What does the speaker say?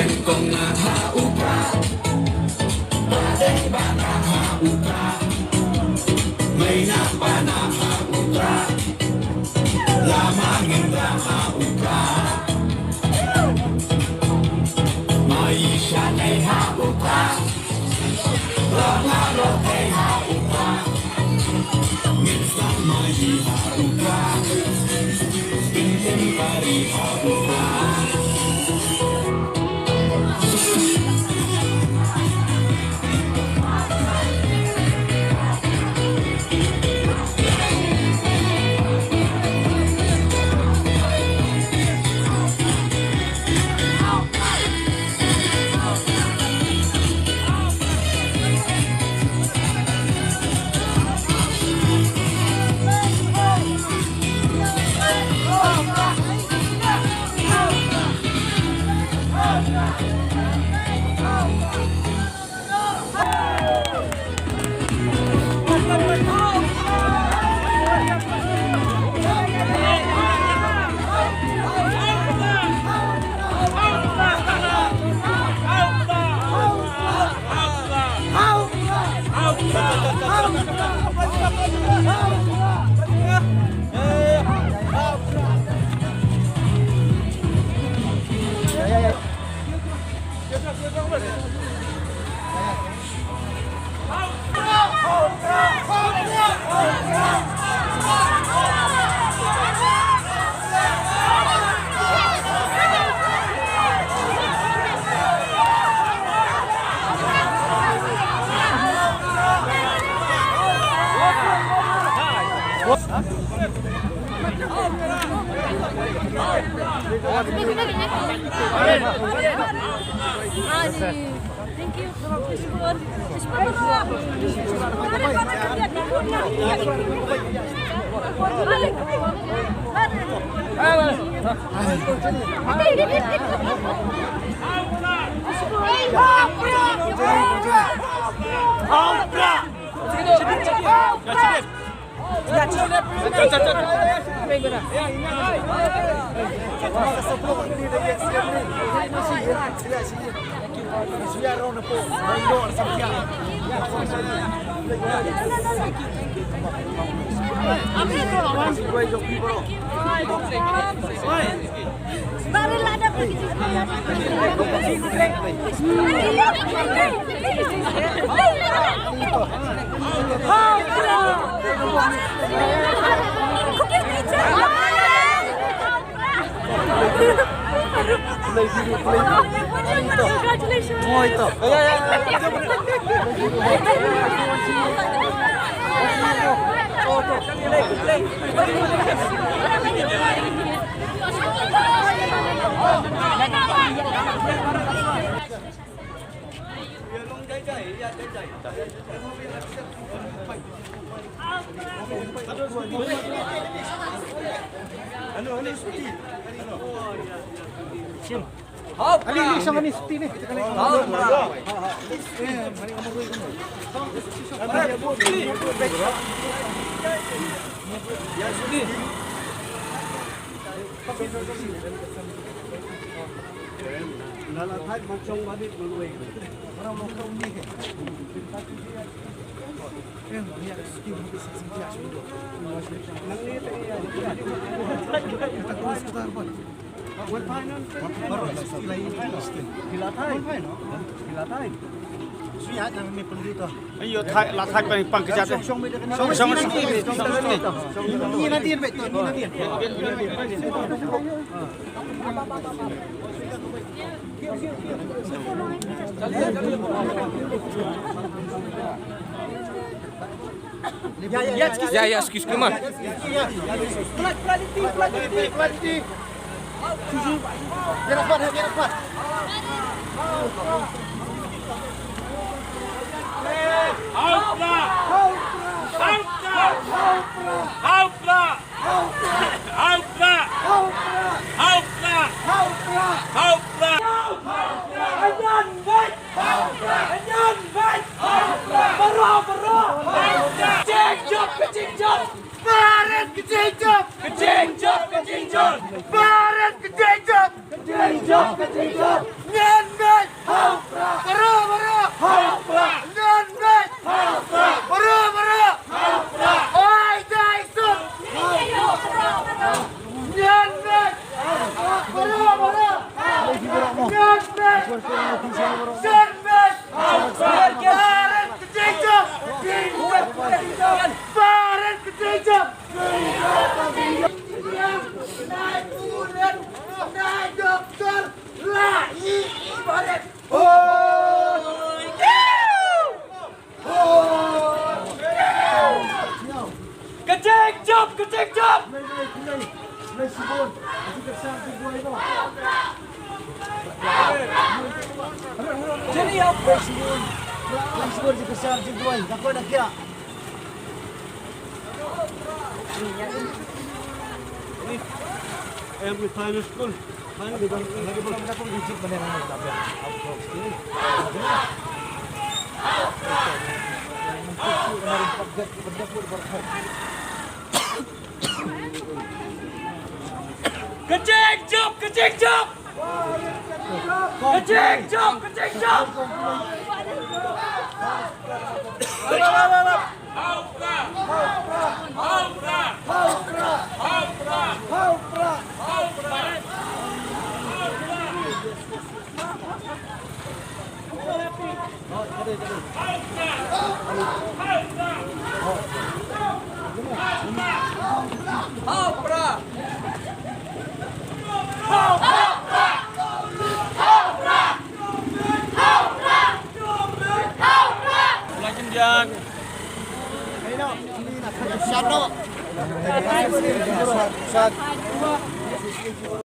sengkong ha uka badai bana ha uka may napana ha uka lamang inda ha uka maisha ay ha uka langalo ay ha uka minsan may ha uka pintin pari ha uka. Thank you. Ayo, latak pang kejat. Song. Ni nanti betul, ni nanti. Ya, excuse me, man. Quality. Get up. Kecing job. Kecik jump, kecik jump. Jadi apa sih? Yang sebut di besar di dua, tak ada kira. Em with primary school. Mana di bang? Lagi belum Kita pun digit benar benar tapi. Kecik jump, kecik jump. Kecik jump, kecik jump. Lagi jangan. Shadow.